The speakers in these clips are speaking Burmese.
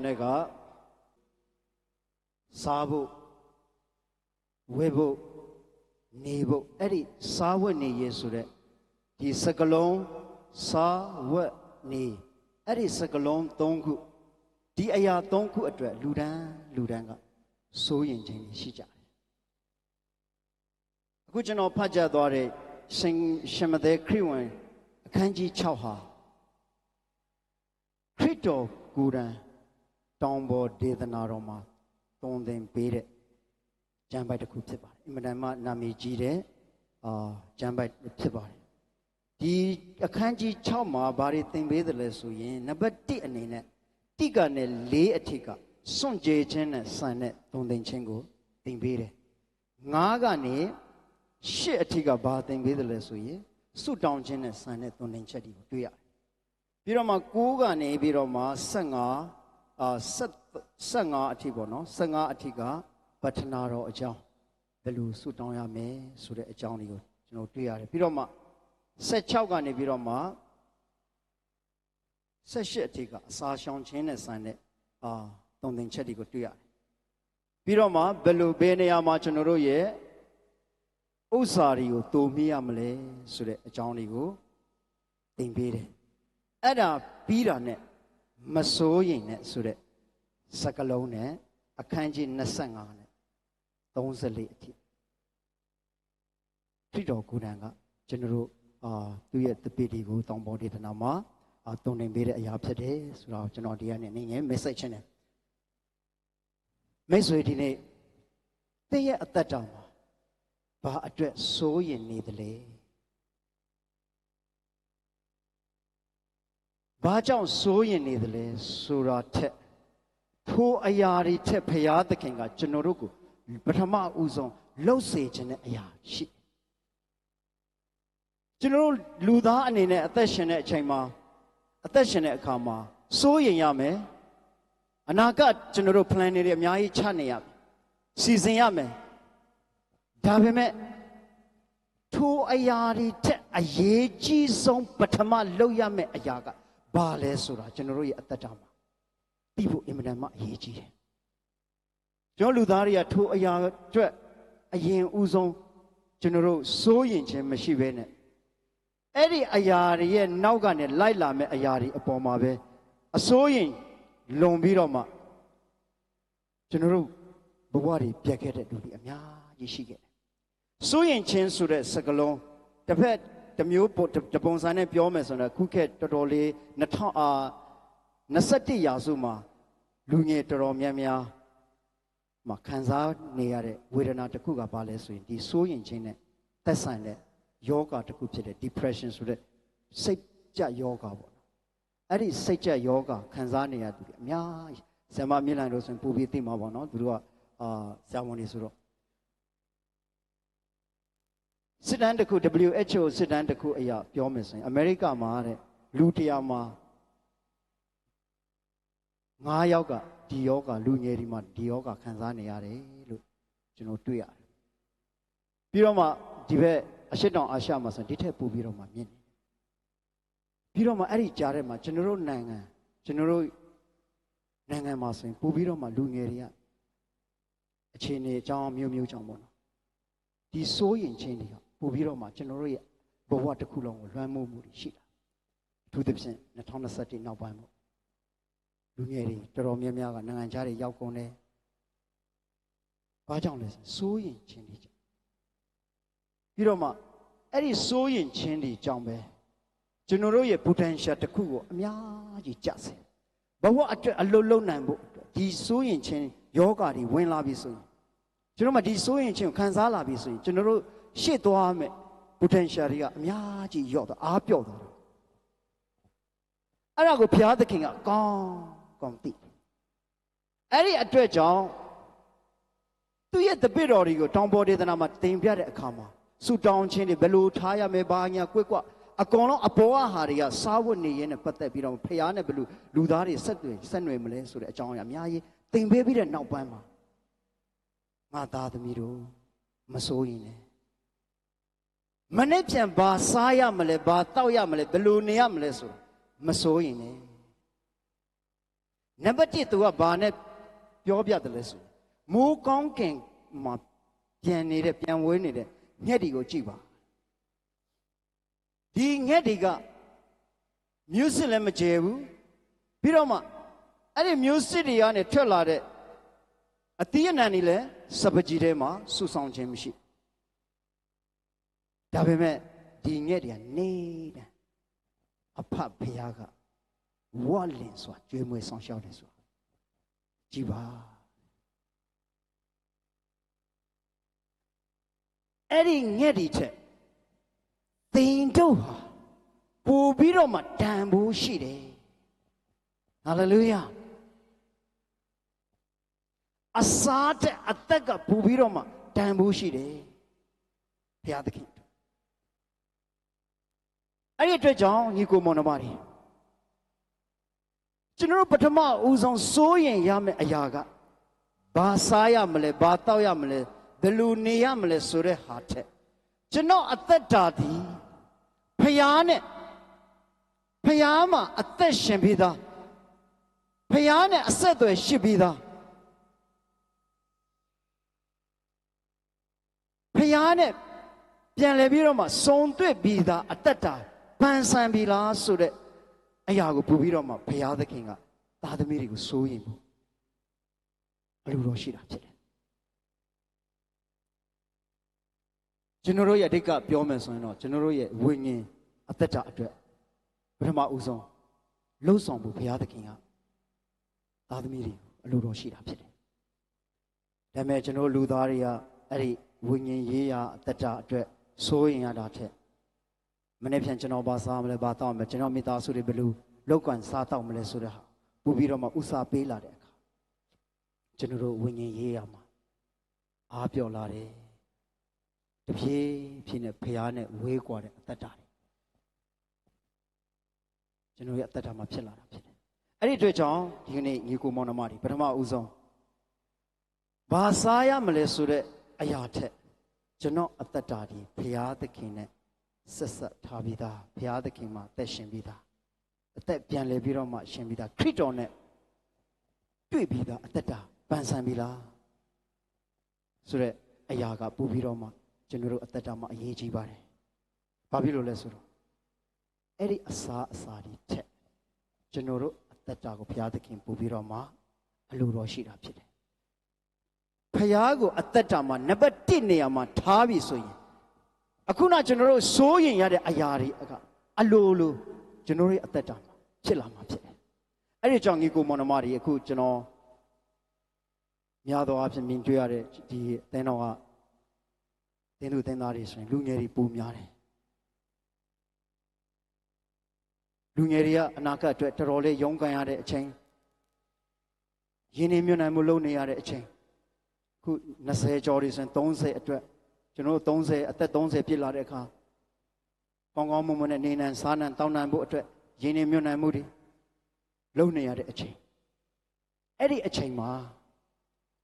내가 사부 외부 내부 에리 사원이 예수래 이 서글론 사원이 에리 서글론 동구 디 아야 동구အတွက်လူတန်းကစိုးရင်ခြင်းရှိကြတယ်အခုကျွန်တော်ဖတ်ကြားသွားတဲ့ရှင်မသက်ခရစ်ဝင်အခန်းကြီး6ဟာခရစ်တော်ကိုယ်တိုင်တောင်ပေါ်ဒေသနာတော်မှာသုံးသင်ပေးတဲ့ကျမ်းပိုက်တစ်ခုဖြစ်ပါတယ်အင်မတန်မှနာမည်ကြီးတဲ့ကျမ်းပိုက်ဖြစ်ပါတယ်ဒီအခန်းကြီး6မှာဘာတွေသင်ပေးတယ်လဲဆိုရင်နံပါတ်1အနေနဲ့တိကနဲ့4အထိကစွန့်ကြဲခြင်းနဲ့ဆန်တဲ့သုံးသင်ခြင်းကိုသင်ပေးတယ်9ကနေ8အထိကဘာသင်ပေးတယ်လဲဆိုရင်ဆုတောင်းခြင်းနဲ့ဆန်တဲ့သုံးသင်ချက်တွေကိုတွေ့ရတယ်ပြီးတော့မှ9ကနေပြီးတော့မှ15အထိပေါ့နော်15အထိကပတ္ထနာတော်အကြောင်းဘယ်လိုဆုတောင်းရမယ်ဆိုတဲ့အကြောင်းတွေကိုကျွန်တော်တွေ့ရတယ်ပြီးတော့မှ16ကနေပြီးတော့မှ18အထိကအစာရှောင်ခြင်းနဲ့ဆန်တဲ့သုံးသင်ချက်တွေကိုတွေ့ရတယ်ပြီးတော့မှဘယ်နေရာမှာကျွန်တော်တို့ရဲ့ဥစ္စာတွေကိုတိုးမိရမလဲဆိုတဲ့အကြောင်းတွေကိုသင်ပေးတယ်အဲ့ဒါပြီးတာနဲ့မစိုးရင်နဲ့ဆိုတဲ့စကားလုံးနဲ့အခန်းကြီး25နဲ့34အထိခရစ်တော်ကိုယ်တိုင်ကကျွန်တော်တို့သူ့ရဲ့တပည့်တွေကိုတောင်ပေါ်ဒေသနာမှာတုံတင်ပေးတဲ့အရာဖြစ်တယ်ဆိုတော့ကျွန်တော်ဒီကနေ့နေငယ် message ချင်းတယ်မိတ်ဆွေဒီနေ့သင်ရဲ့အသက်တာမှာဘာအတွက်စိုးရင်နေသလဲဘာကြောင့်စိုးရင်နေသလဲဆိုတာထက်ထိုအရာတွေထက်ဘုရားသခင်ကကျွန်တော်တို့ကိုပထမဦးဆုံးလှုပ်စေခြင်းတဲ့အရာရှိကျွန်တော်တို့လူသားအနေနဲ့အသက်ရှင်တဲ့အချိန်မှာအသက်ရှင်တဲ့အခါမှာစိုးရင်ရမယ်အနာဂတ်ကျွန်တော်တို့ plan တွေအများကြီးချနေရမယ်စီစဉ်ရမယ်ဒါပေမဲ့ထိုအရာတွေထက်အရေးကြီးဆုံးပထမလုပ်ရမယ့်အရာကဘာလဲဆိုတာကျွန်တော်တို့ရဲ့အသက်တာမှာသိဖို့အင်မတန်မှအရေးကြီးတယ်ကျွန်တော်လူသားတွေကထိုအရာအတွက်အရင်ဦးဆုံးကျွန်တော်တို့စိုးရင်ခြင်းမရှိဘဲနဲ့အဲ့ဒီအရာတွေရဲ့နောက်ကနေလိုက်လာမဲ့အရာတွေအပေါ်မှာပဲအစိုးရင်လွန်ပြီးတော့မှကျွန်တော်တို့ဘဝတွေပြတ်ခဲ့တဲ့လူတွေအများကြီးရှိခဲ့တယ်စိုးရင်ခြင်းဆိုတဲ့စကားလုံးတစ်ဖက်တစ်မျိုးတပုံစံနဲ့ပြောမယ်ဆိုတော့ခုခေတ်တော်တော်လေး21ရာစုမှာလူငယ်တော်တော်များများမှာခံစားနေရတဲ့ဝေဒနာတစ်ခုကဘာလဲဆိုရင်ဒီစိုးရင်ခြင်းနဲ့သက်ဆိုင်တဲ့ယောဂတစ်ခုဖြစ်တဲ့ depression ဆိုတဲ့စိတ်ကြယောဂပေါ့အဲ့ဒီစိတ်ကြယောဂခံစားနေရသူတွေအများကြီးဆရာမမြင်လိုက်လို့ဆိုရင်ပူပြီးသိမှာပေါ့နော်သူတို့ကဆရာဝန်တွေဆိုတော့စစ်တမ်းတစ်ခု WHO စစ်တမ်းတစ်ခုအရာပြောမယ်ဆိုရင်အမေရိကမှာတဲ့လူ100မှာ9ယောက်ကဒီယောဂလူငယ်ဒီမှာဒီယောဂခံစားနေရတယ်လို့ကျွန်တော်တွေ့ရတယ်ပြီးတော့မှဒီဘက်အရှေ့တောင်အာရှမှာဆိုဒီထက်ပိုပြီးတော့မှမြင်နေပြီးတော့မှအဲ့ဒီကြားထဲမှာကျွန်တော်တို့နိုင်ငံမှာဆိုရင်ပိုပြီးတော့မှလူငယ်တွေကအခြေအနေအကြောင်းမျိုးကြောင့်ပေါ့နော်ဒီစိုးရင်ချင်းတွေကပိုပြီးတော့မှကျွန်တော်တို့ရဲ့ဘဝတစ်ခုလုံးကိုလွှမ်းမိုးမှုတွေရှိတာအထူးသဖြင့်2021နောက်ပိုင်းပေါ့လူငယ်တွေတော်တော်များများကနိုင်ငံခြားတွေရောက်ကုန်တယ်ဘာကြောင့်လဲဆိုစိုးရင်ချင်းတွေကြောင့်ပြီးတော့မှအဲ့ဒီစိုးရင်ချင်းတွေကြောင့်ပဲကျွန်တော်တို့ရဲ့ potential တစ်ခုကိုအများကြီးကျဆင်းဘဝအတွက်အလုံးလုံးနိုင်ဖို့ဒီစိုးရင်ချင်းယောဂတွေဝင်လာပြီဆိုရင်ကျွန်တော်မှဒီစိုးရင်ချင်းကိုခံစားလာပြီဆိုရင်ကျွန်တော်တို့ရှေ့သွားမယ် potential တွေကအများကြီးရောက်တော့အားပြော့သွားတယ်အဲ့ဒါကိုဘုရားသခင်ကကောင်းသိအဲ့ဒီအတွက်ကြောင့်သူ့ရဲ့တပည့်တော်တွေကိုတောင်ပေါ်ဒေသနာမှာတင်ပြတဲ့အခါမှာဆုတောင်းခြင်းတွေဘယ်လိုထားရမယ်ဘာညာကွအကုန်လုံးအပေါ်ဟာတွေကစားဝတ်နေရင်းနဲ့ပတ်သက်ပြီးတော့ဖျားနဲ့ဘယ်လိုလူသားတွေဆက်နွယ်မလဲဆိုတဲ့အကြောင်းအရာအများကြီးသင်ပေးပြီးတဲ့နောက်ပိုင်းမှာငါသားသမီးတို့မစိုးရင်လည်းမနေ့ပြန်ဘာစားရမလဲဘာတောက်ရမလဲဘယ်လိုနေရမလဲဆိုမစိုးရင်လည်း နံပါတ်1သူကဘာနဲ့ပြောပြတယ်လဲဆိုမိုးကောင်းကင်မှာပြန်ဝဲနေတဲ့ငှက်တွေကိုကြည့်ပါဒီငှက်တွေကမျိုးစစ်လည်းမကျဲဘူးပြီးတော့မှအဲ့ဒီမျိုးစစ်တွေကနေထွက်လာတဲ့အသီးအနှံတွေလည်းစပကြီးထဲမှာစုဆောင်ခြင်းမရှိဒါပေမဲ့ဒီငှက်တွေကနေတယ်အဖဖျားကဝါလင်စွာကျွေးမွေးဆောင်ရှောက်တယ်ဆိုတာကြည်ပါအဲ့ဒီငှက်တွေချက်သင်တို့ဟာပို့ပြီးတော့မှတန်ဖိုးရှိတယ်ဟာလေလုယာအစားတဲ့အသက်ကပို့ပြီးတော့မှတန်ဖိုးရှိတယ်ဘုရားသခင်အဲ့ဒီအတွက်ကြောင့်ညီကိုမောင်နှမတွေကျွန်တော်ပထမဦးဆုံးစိုးရင်ရမယ့်အရာကဘာစားရမလဲဘာတောက်ရမလဲဘယ်လိုနေရမလဲဆိုတဲ့ဟာထက်ကျွန်တော်အသက်တာဒီဖယားနဲ့ဖယားမှာအသက်ရှင်ပြီးသားဖယားနဲ့အဆက်အသွယ်ရှိပြီးသားဖယားနဲ့ပြန်လဲပြီးတော့မှစုံတွေ့ပြီးသားအသက်တာပန်းဆန်းပြီလားဆိုတဲ့အရာကိုပူပြီးတော့မှဘုရားသခင်ကသားသမီးတွေကိုစိုးရင်ဘူးအလိုတော်ရှိတာဖြစ်တယ်ကျွန်တော်တို့ရဲ့အဓိကပြောမယ်ဆိုရင်တော့ကျွန်တော်တို့ရဲ့ဝိညာဉ်အသက်တာအတွက်ပထမဦးဆုံးလှုပ်ဆောင်ဖို့ဘုရားသခင်ကသားသမီးတွေကိုအလိုတော်ရှိတာဖြစ်တယ်ဒါပေမဲ့ကျွန်တော်လူသားတွေကအဲ့ဒီဝိညာဉ်ရေးရာအသက်တာအတွက်စိုးရင်ရတာထက်မနေ့ပြန်ကျွန်တော်ဘာစားမလဲဘာတောက်မလဲကျွန်တော်မိသားစုတွေဘယ်လိုလောက်ကန်စားတောက်မလဲဆိုတဲ့ဟာပို့ပြီးတော့မှဥစားပေးလာတဲ့အခါကျွန်တော်တို့ဝိညာဉ်ရေးရမှာအားပြော့လာတယ်တဖြည်းဖြည်းနဲ့ဖျားနဲ့ဝေးကွာတဲ့အသက်တာတွေကျွန်တော်ရဲ့အသက်တာမှာဖြစ်လာတာဖြစ်တယ်အဲ့ဒီအတွက်ကြောင့်ဒီကနေ့ညီကိုမောင်နှမတွေပထမဦးဆုံးဘာစားရမလဲဆိုတဲ့အရာထက်ကျွန်တော်အသက်တာဒီဖျားသခင်နဲ့ဆက်ဆက်ထားပြီးသားဘုရားသခင်မှာသက်ရှင်ပြီးသားအသက်ပြန်လဲပြီးတော့မှရှင်ပြီးသားခရစ်တော်နဲ့တွေ့ပြီးသားအသက်တာပန်းဆန်းပြီးလားဆိုတော့အရာကပို့ပြီးတော့မှကျွန်တော်တို့အသက်တာမှာအရေးကြီးပါတယ်။ဘာဖြစ်လို့လဲဆိုတော့အဲ့ဒီအစာတွေထက်ကျွန်တော်တို့အသက်တာကိုဘုရားသခင်ပို့ပြီးတော့မှအလိုတော်ရှိတာဖြစ်တယ်။ဘုရားကိုအသက်တာမှာနံပါတ်1နေရာမှာထားပြီဆိုရင်အခုနကျွန်တော်တို့စိုးရင်ရတဲ့အရာတွေအလိုလိုကျွန်တော်တို့အသက်တာမှာဖြစ်လာမှာဖြစ်တယ်။အဲ့ဒီကြောင့်ညီကိုမောင်နှမတွေအခုကျွန်တော်များသောအားဖြင့်မြင်တွေ့ရတဲ့ဒီသင်းတော်ကသင်းသူသင်းသားတွေဆိုရင်လူငယ်တွေပုံများတယ်။လူငယ်တွေကအနာဂတ်အတွက်တော်တော်လေးရုန်းကန်ရတဲ့အချိန်ရင်းနှီးမြှုပ်နှံမှုလုပ်နေရတဲ့အချိန်အခု20ကျော်တွေဆိုရင်30အတွက်ကျွန်တော်တို့30အသက်30ပြည့်လာတဲ့အခါကောင်းကောင်းမွန်မွန်နဲ့နေနိုင်စားနိုင်တောင်းနိုင်ဖို့အတွက်ရင်းနှီးမြှုပ်နှံမှုတွေလုပ်နေရတဲ့အချိန်အဲ့ဒီအချိန်မှာ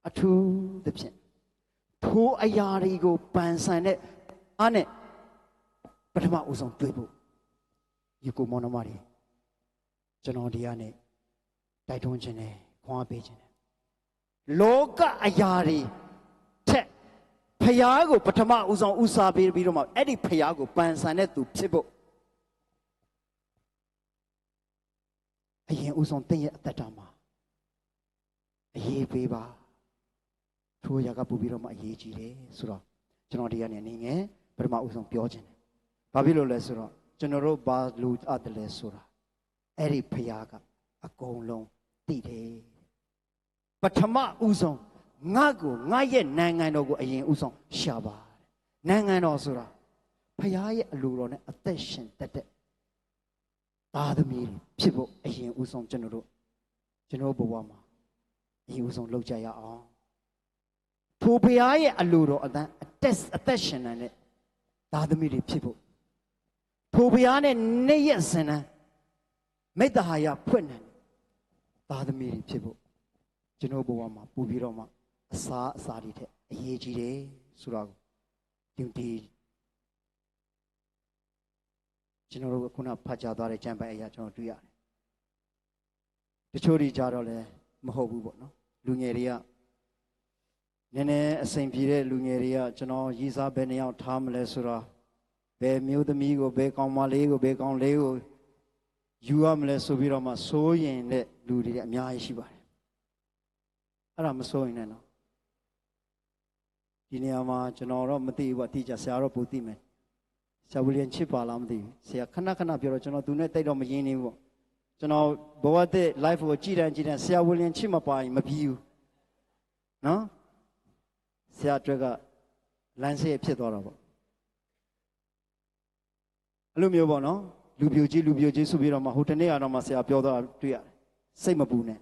အထူးသဖြင့်ထိုးအရာတွေကိုပန်ဆန်တဲ့အားနဲ့ပထမဦးဆုံးတွေ့ဖို့ဒီကိုမောင်နှမတွေကျွန်တော်ဒီကနေတိုက်တွန်းခြင်းနဲ့ခွန်အားပေးခြင်းနဲ့လောကအရာတွေထက်ဖယားကိုပထမဦးဆုံးဦးစားပေးပြီးတော့မှအဲ့ဒီဖယားကိုပန်ဆန်တဲ့သူဖြစ်ဖို့အရင်ဦးဆုံးတင့်ရဲ့အသက်တာမှာအရေးပေးပါထိုးရကပူပြီးတော့မှအရေးကြီးတယ်ဆိုတော့ကျွန်တော်ဒီကနေနေငယ်ပထမဦးဆုံးပြောခြင်းတယ်ဘာဖြစ်လို့လဲဆိုတော့ကျွန်တော်တို့ဘာလူအပ်တယ်လဲဆိုတာအဲ့ဒီဖယားကအကုန်လုံးသိတယ်ပထမဦးဆုံးငါ့ကိုငါရဲ့နိုင်ငံတော်ကိုအရင်ဦးဆုံးရှာပါနိုင်ငံတော်ဆိုတာဖယားရဲ့အလိုတော်နဲ့အသက်ရှင်တတ်တဲ့သားသမီးတွေဖြစ်ဖို့အရင်ဦးဆုံးကျွန်တော်ဘဝမှာအရင်ဦးဆုံးလုပ်ကြရအောင်ထိုဖယားရဲ့အလိုတော်အသက်ရှင်တဲ့သားသမီးတွေဖြစ်ဖို့ထိုဖယားနဲ့နေ့ရက်စဉ်တိုင်းမေတ္တာဟာရဖွင့်နေသားသမီးတွေဖြစ်ဖို့ကျွန်တော်ဘဝမှာပူပြီးတော့မှအစာတွေထက်အရေးကြီးတယ်ဆိုတော့ဒီကျွန်တော်တို့ခုနဖတ်ကြားသွားတဲ့ကျမ်းပိုင်းအရာကျွန်တော်တွေ့ရတယ် တချို့တွေကြတော့လည်းမဟုတ်ဘူးပေါ့နော်လူငယ်တွေကနည်းနည်းအစိမ်ပြေတဲ့လူငယ်တွေကကျွန်တော်ရည်စားဘယ်နှစ်ယောက်ထားမလဲဆိုတော့ဘယ်မျိုးသမီးကိုဘယ်ကောင်မလေးကိုဘယ်ကောင်လေးကိုယူရမလဲဆိုပြီးတော့မှစိုးရင်တဲ့လူတွေအများကြီးရှိပါတယ်အဲ့ဒါမစိုးရင်လည်းနော်ဒီနေရာမှာကျွန်တော်တော့မသိဘူးပေါ့တိကျဆရာတော့ပိုသိမယ်ဆရာဝီလျံချစ်ပါလားမသိဘူးဆရာခဏခဏပြောတော့ကျွန်တော်သူနဲ့တိတ်တော့မရင်းနေဘူးပေါ့ကျွန်တော်ဘဝတဲ့ live ကိုကြည်တန်းဆရာဝီလျံချစ်မပါရင်မပြီးဘူးနော်ဆရာအတွက်ကလမ်းဆေးဖြစ်သွားတော့ပေါ့အဲ့လိုမျိုးပေါ့နော်လူပြိုကြီးဆိုပြီးတော့မှဟိုတနေ့ကတော့မှဆရာပြောတော့တွေ့ရတယ်စိတ်မပူနဲ့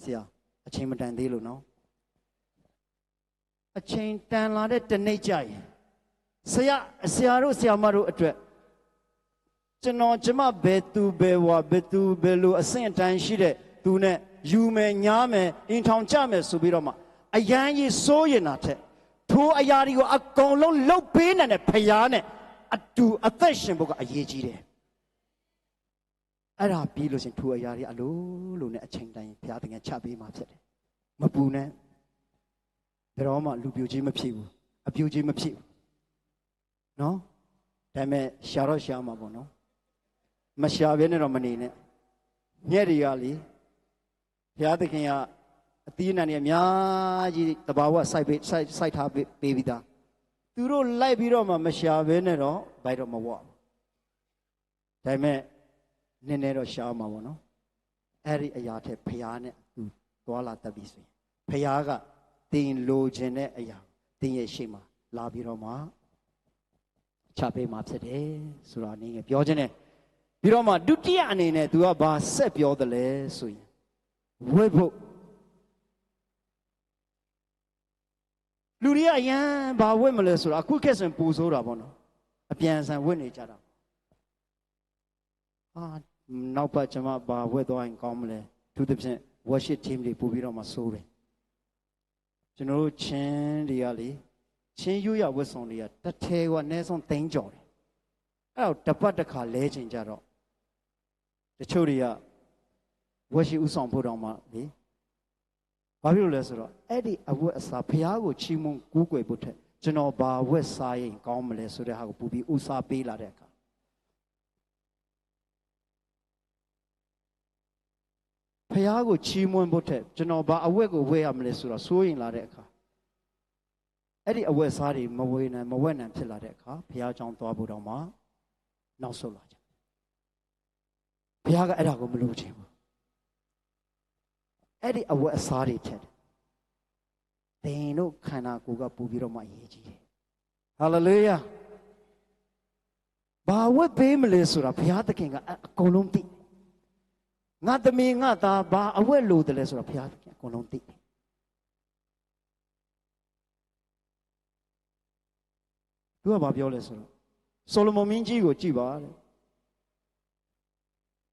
ဆရာအချိန်မတန်သေးလို့နော်အချိန်တန်လာတဲ့တနေ့ကြရင်ဆရာတို့ဆရာမတို့အတွက်ကျမဘယ်သူဘယ်ဝါဘယ်သူဘယ်လိုအဆင့်အတန်းရှိတဲ့သူနဲ့ယူမယ်ညားမယ်အင်ထောင်ကြမယ်ဆိုပြီးတော့မှအရန်ကြီးစိုးရင်တာထက်ထိုးအရာတွေကိုအကုန်လုံးလှုပ်ပေးနိုင်တဲ့ဖရားနဲ့အတူအသက်ရှင်ဖို့ကအရေးကြီးတယ်အဲ့ဒါပြီးလို့ရှင်ထိုးအရာတွေအလိုလိုနဲ့အချိန်တိုင်းဖရားတကယ်ချပေးမှဖြစ်တယ်မပူနဲ့ဘယ်တော့မှလူပြိုကြီးမဖြစ်ဘူးအပြိုကြီးမဖြစ်ဘူးနော်ဒါပေမဲ့ရှာတော့ရှာမှာပေါ့နော်မရှာဘဲနဲ့တော့မနေနဲ့ညက်တွေကလေဘုရားသခင်ကအသီးအနှံတွေအများကြီးတဘာဝစိုက်ထားပေးပြီးသားသူတို့လိုက်ပြီးတော့မှမရှာဘဲနဲ့တော့ဘိုက်တော့မဝဘူးဒါပေမဲ့နည်းနည်းတော့ရှာမှာပေါ့နော်အဲ့ဒီအရာထက်ဘုရားနဲ့သူသွားလာတတ်ပြီဆိုရင်ဘုရားကတင်လိုခြင်းတဲ့အရာတင်ရဲ့ရှိမှလာပြီးတော့မှချပေးမှဖြစ်တယ်ဆိုတာနည်းငယ်ပြောခြင်းနဲ့ပြီးတော့မှဒုတိယအနေနဲ့ तू ကဘာဆက်ပြောတယ်လဲဆိုရင်ဝိဖို့လူတွေကအရန်ဘာဝိမလဲဆိုတာအခုခေတ်ဆိုရင်ပူဆိုးတာပေါ့နော်အပြန်အဆန်ဝိနေကြတာနောက်ပတ်ကျွန်မဘာဝိသွားရင်ကောင်းမလဲသူတစ်ဖြင့် worship team တွေပို့ပြီးတော့မှစိုးတယ်ကျွန်တော်တို့ချင်းတွေကလေချင်းရွရဝတ်ဆောင်တွေကတစ်ထဲကအနည်းဆုံးသိန်းကျော်တယ်အဲ့တော့တပတ်တစ်ခါလဲချင်ကြတော့တချို့တွေကဝတ်ရှိဥဆောင်ဖို့တောင်မှလေဘာဖြစ်လို့လဲဆိုတော့အဲ့ဒီအဝတ်အစားဘုရားကိုချီးမွမ်းကူးကွယ်ဖို့ထက်ကျွန်တော်ဘာဝတ်စားရင်ကောင်းမလဲဆိုတဲ့ဟာကိုပူပြီးဥစားပေးလာတဲ့အခါဘုရားကိုချီးမွမ်းဖို့ထက်ကျွန်တော်ဘာအဝတ်ကိုဝတ်ရမလဲဆိုတော့စိုးရင်လာတဲ့အခါအဲ့ဒီအဝတ်စားတွေမဝတ်နိုင်ဖြစ်လာတဲ့အခါဘုရားကြောင့်သွားဖို့တောင်မှနောက်ဆုတ်လာကြဘုရားကအဲ့ဒါကိုမလုပ်ချင်ဘူးအဲ့ဒီအဝတ်အစားတွေထက်သင်တို့ခန္ဓာကိုယ်ကပူပြီးတော့မှအရေးကြီးတယ်ဟာလေလုယာဘာဝတ်ပေးမလဲဆိုတာဘုရားသခင်ကအကုန်လုံးသိငါသမီးငါသားဘာအဝတ်လိုတယ်လဲဆိုတာဘုရားသခင်အကုန်လုံးသိတယ်သူကဘာပြောလဲဆိုတော့ဆိုလိုမွန်မင်းကြီးကိုကြည့်ပါတဲ့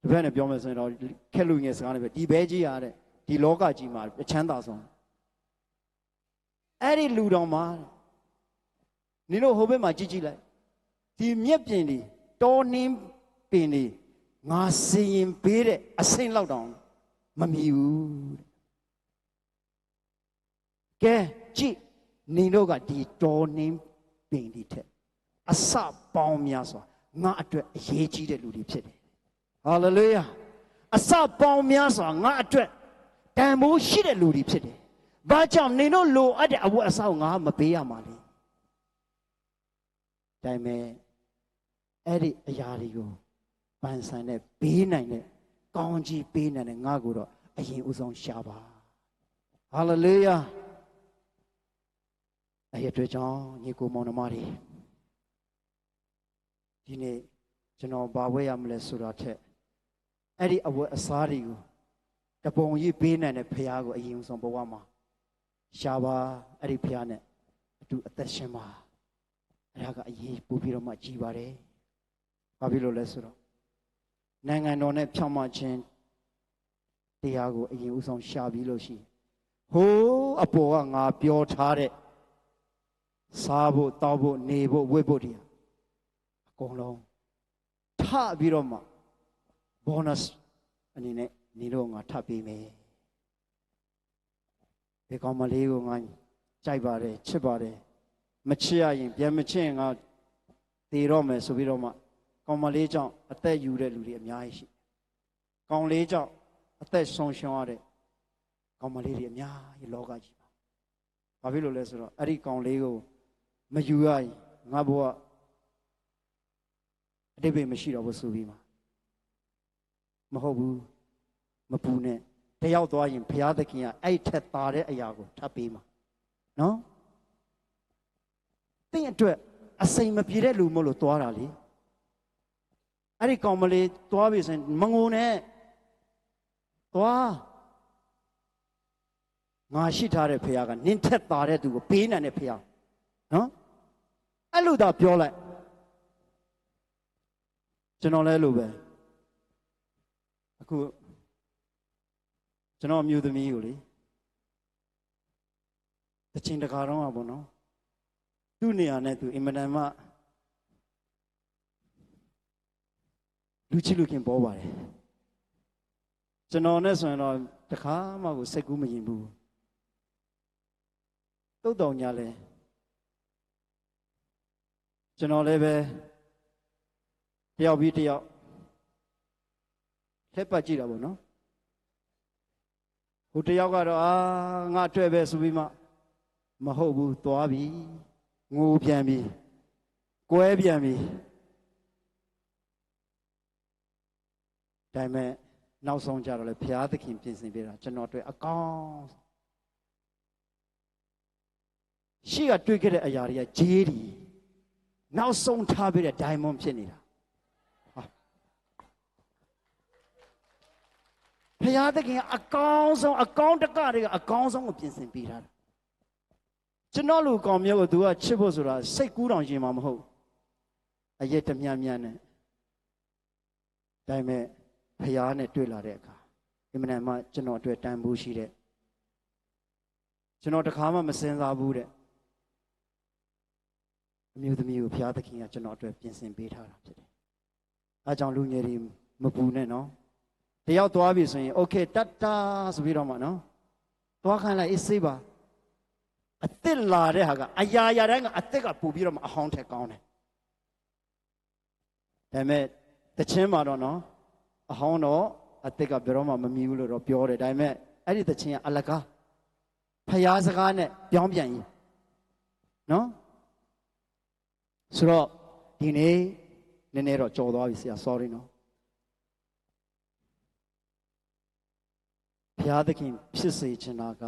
ဒီဘက်နဲ့ပြောမယ်ဆိုရင်တော့ခက်လူငယ်စကားနဲ့ပဲဒီဘဲကြီးရတဲ့ဒီလောကကြီးမှာအချမ်းသာဆုံးအဲ့ဒီလူတော်မှာနင်တို့ဟိုဘက်မှာကြည့်ကြည့်လိုက်ဒီမြက်ပြင်တွေတောနှင်းပင်တွေငါစီရင်ပေးတဲ့အဆင့်လောက်တောင်မမီဘူးကဲကြည့်နင်တို့ကဒီတောနှင်းပင်တွေထက်အစပေါင်းများစွာငါအတွက်အရေးကြီးတဲ့လူတွေဖြစ်တယ်ဟာလေလုယာအစပေါင်းများစွာငါအတွက်တန်ဖိုးရှိတဲ့လူတွေဖြစ်တယ်။ဘာကြောင့်နင်တို့လိုအပ်တဲ့အဝတ်အစားကိုငါမပေးရမှာလဲ။ဒါပေမဲ့အဲ့ဒီအရာတွေကိုပန်ဆန်နဲ့ပေးနိုင်တဲ့ကောင်းကြီးပေးနိုင်တဲ့ငါကိုတော့အရင်ဦးဆုံးရှာပါ။ဟာလေလုယာ။အဲ့ဒီအတွက်ကြောင့်ညီကိုမောင်နှမတွေဒီနေ့ကျွန်တော်ဘာဝဲရမလဲဆိုတာထက်အဲ့ဒီအဝတ်အစားတွေကိုတပုံကြီးပေးနိုင်တဲ့ဖရားကိုအရင်ဆုံးဘဝမှာရှားပါအဲ့ဒီဖရားနဲ့အတူအသက်ရှင်ပါအဲ့ဒါကအရေးပို့ပြီးတော့မှကြီးပါတယ်။ဘာဖြစ်လို့လဲဆိုတော့နိုင်ငံတော်နဲ့ဖြောင့်မခြင်းတရားကိုအရင်ဦးဆုံးရှားပြီးလို့ရှိဟိုးအပေါ်ကငါပြောထားတဲ့စားဖို့တောက်ဖို့နေဖို့ဝတ်ဖို့တရားအကုန်လုံးထပြီးတော့မှ bonus အနေနဲ့ နေတော့ငါထပ်ပေးမယ်ဒီကောင်မလေးကိုငါကြိုက်ပါတယ်ချစ်ပါတယ်မချစ်ရရင်ပြန်မချစ်ရင်ငါသေတော့မယ်ဆိုပြီးတော့မှကောင်မလေးကြောင့်အသက်ယူတဲ့လူတွေအများကြီးရှိကောင်လေးကြောင့်အသက်ဆုံးရှုံးရတဲ့ကောင်မလေးတွေအများကြီးလောကကြီးမှာဘာဖြစ်လို့လဲဆိုတော့အဲ့ဒီကောင်လေးကိုမယူရရင်ငါဘဝအတိတ်ပဲမရှိတော့ဘူးဆိုပြီးမှမဟုတ်ဘူးမပူနဲ့တယောက်သွားရင်ဘုရားသခင်ကအဲ့ထက်သာတဲ့အရာကိုထပ်ပေးမှာနော်တင့်အတွက်အစိမ်မပြေတဲ့လူမို့လို့သွားတာလေအဲ့ဒီကောင်မလေးသွားပြီဆိုရင်မငုံနဲ့သွားငါရှိထားတဲ့ဘုရားကနင်းထက်သာတဲ့သူကိုပေးနိုင်တဲ့ဘုရားနော်အဲ့လိုသာပြောလိုက်ကျွန်တော်လည်းလို့ပဲအခုကျွန်တော်မျိုးသမီးကိုလေတချင်တကာတော့ပါဘောနော်သူ့နေရာနဲ့သူအင်မတန်မှလူချစ်လူခင်ပေါ်ပါတယ်ကျွန်တော်နဲ့ဆိုရင်တော့တခါမှကိုစိတ်ကူးမရင်ဘူးတုတ်တော်ညာလဲကျွန်တော်လည်းပဲတယောက်ပြီးတယောက်ထက်ပတ်ကြည့်တာပေါ့နော်ဟိုတယောက်ကတော့ငါအတွက်ပဲဆိုပြီးမှမဟုတ်ဘူးသွားပြီငိုပြန်ပြီကွဲပြန်ပြီဒါပေမဲ့နောက်ဆုံးကြတော့လေဘုရားသခင်ပြင်ဆင်ပေးတာကျွန်တော်အတွက်အကောင်းရှိကတွေ့ခဲ့တဲ့အရာတွေကဂျေးဒီနောက်ဆုံးထားပေးတဲ့ဒိုင်မွန်ဖြစ်နေတာဘုရားသခင်အကောင်းဆုံးအကောင်းတကတွေကအကောင်းဆုံးကိုပြင်ဆင်ပေးထားတာကျွန်တော်လူကောင်မျိုးကိုသူကချစ်ဖို့ဆိုတာစိတ်ကူးတောင်ရင်မှာမဟုတ်အရက်တမြမြနဲ့ဒါပေမဲ့ဘုရားနဲ့တွေ့လာတဲ့အခါဒီမနက်မှကျွန်တော်အတွက်တန်ဖိုးရှိတဲ့ကျွန်တော်တခါမှမစင်စားဘူးတဲ့အမျိုးသမီးကိုဘုရားသခင်ကကျွန်တော်အတွက်ပြင်ဆင်ပေးထားတာဖြစ်တယ်။အဲကြောင့်လူငယ်တွေမပူနဲ့နော်တယောက်သွားပြီဆိုရင်โอเคတတ်တာဆိုပြီးတော့မှနော်သွားခိုင်းလိုက်အေးစေးပါအစ်စ်လာတဲ့ဟာကအရာရာတိုင်းကအစ်စ်ကပူပြီးတော့မှအဟောင်းထက်ကောင်းတယ်ဒါပေမဲ့တချင်းမှာတော့နော်အဟောင်းတော့အစ်စ်ကဘယ်တော့မှမမြည်ဘူးလို့တော့ပြောတယ်ဒါပေမဲ့အဲ့ဒီတချင်းကအလကားဖျားစကားနဲ့ပြောင်းပြန်ကြီးနော်ဆိုတော့ဒီနေ့နည်းနည်းတော့ကြော်သွားပြီဆရာ sorry နော်ဘုရားသခင်ဖြစ်စေချင်တာက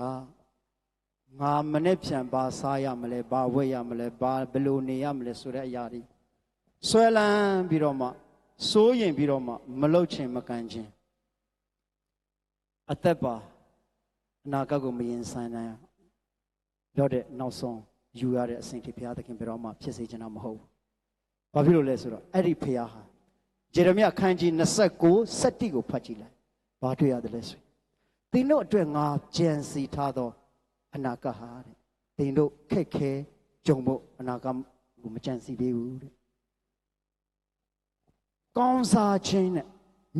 ငါမနဲ့ပြန်ပါစားရမလဲဘာဝတ်ရမလဲဘာဘယ်လိုနေရမလဲဆိုတဲ့အရာတွေဆွဲလန်းပြီးတော့မှစိုးရင်ပြီးတော့မှမလှုပ်ချင်မကန်ခြင်းအသက်ပါအနာဂတ်ကိုမရင်ဆိုင်နိုင်တော့တဲ့နောက်ဆုံးယူရတဲ့အစဉ်ထိဘုရားသခင်ဘယ်တော့မှဖြစ်စေချင်တာမဟုတ်ဘူး။ဘာဖြစ်လို့လဲဆိုတော့အဲ့ဒီဘုရားဟာဂျေရမိအခန်းကြီး29 7ကိုဖတ်ကြည့်လိုက်။ဘာတွေ့ရတယ်လဲဆိုရင်သင်တို့အတွက်ငါကြံစီထားသောအနာဂတ်ဟာတဲ့သင်တို့ခက်ခဲကြုံဖို့အနာဂတ်ကိုမကြံစီပေးဘူးတဲ့။ကောင်းစားခြင်းနဲ့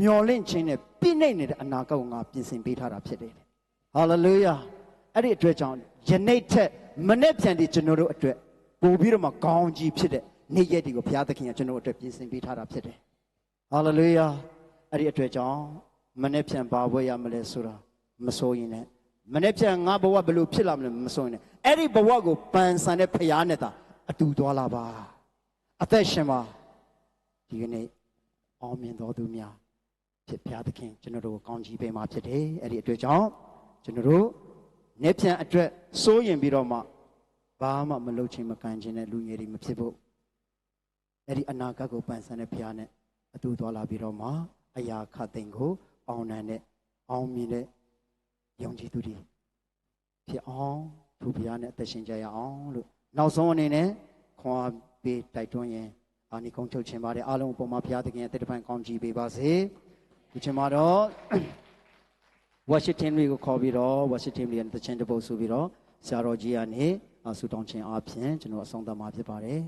မျော်လင့်ခြင်းနဲ့ပြည့်နေတဲ့အနာဂတ်ကိုငါပြင်ဆင်ပေးထားတာဖြစ်တယ်။ဟာလေလုယာ။အဲ့ဒီအတွက်ကြောင့်ယနေ့ထက်မနေ့ပြန်ဒီကျွန်တော်တို့အတွက်ပို့ပြီးတော့မှကောင်းကြီးဖြစ်တဲ့နေ့ရက်တွေကိုဘုရားသခင်ကကျွန်တော်တို့အတွက်ပြင်ဆင်ပေးထားတာဖြစ်တယ်။ဟာလေလုယာ။အဲ့ဒီအတွက်ကြောင့်မနေ့ပြန်ဘာဝဲရမလဲဆိုတာမစိုးရင်လည်းမနေ့ပြန်ငါဘဝဘယ်လိုဖြစ်လာမလဲမစိုးရင်လည်းအဲ့ဒီဘဝကိုပန်ဆန်တဲ့ဘုရားနဲ့သာအတူသွားလာပါ။အသက်ရှင်ပါဒီကနေ့အောင်မြင်တော်သူများဖြစ်ဘုရားသခင်ကျွန်တော်တို့ကောင်းကြီးပေးမှာဖြစ်တယ်။အဲ့ဒီအတွက်ကြောင့်ကျွန်တော်တို့နေပြန်အတွက်စိုးရင်ပြီးတော့မှဘာမှမလုပ်ချင်မကန်ချင်တဲ့လူငယ်တွေမဖြစ်ဖို့အဲ့ဒီအနာဂတ်ကိုပန်ဆန်တဲ့ဘုရားနဲ့အတူသွားလာပြီးတော့မှအရာခတ်သိမ်းကိုအောင်နိုင်တဲ့အောင်မြင်တဲ့ယုံကြည်သူတွေဖြစ်အောင်သူဘုရားနဲ့အသက်ရှင်ကြရအောင်လို့နောက်ဆုံးအနေနဲ့ခွန်အားပေးတိုက်တွန်းရင်အာနိကုံချုပ်ခြင်းပါတယ်အားလုံးအပေါ်မှာဘုရားသခင်ရဲ့တပည့်ကောင်းကြီးပေးပါစေဒီချိန်မှာတော့ worship team တွေကိုခေါ်ပြီးတော့ worship team တွေနဲ့တခြင်းတပုတ်ဆိုပြီးတော့ဆရာတော်ကြီးကနေဆုတောင်းခြင်းအားဖြင့်ကျွန်တော်အဆုံးသတ်မှာဖြစ်ပါတယ်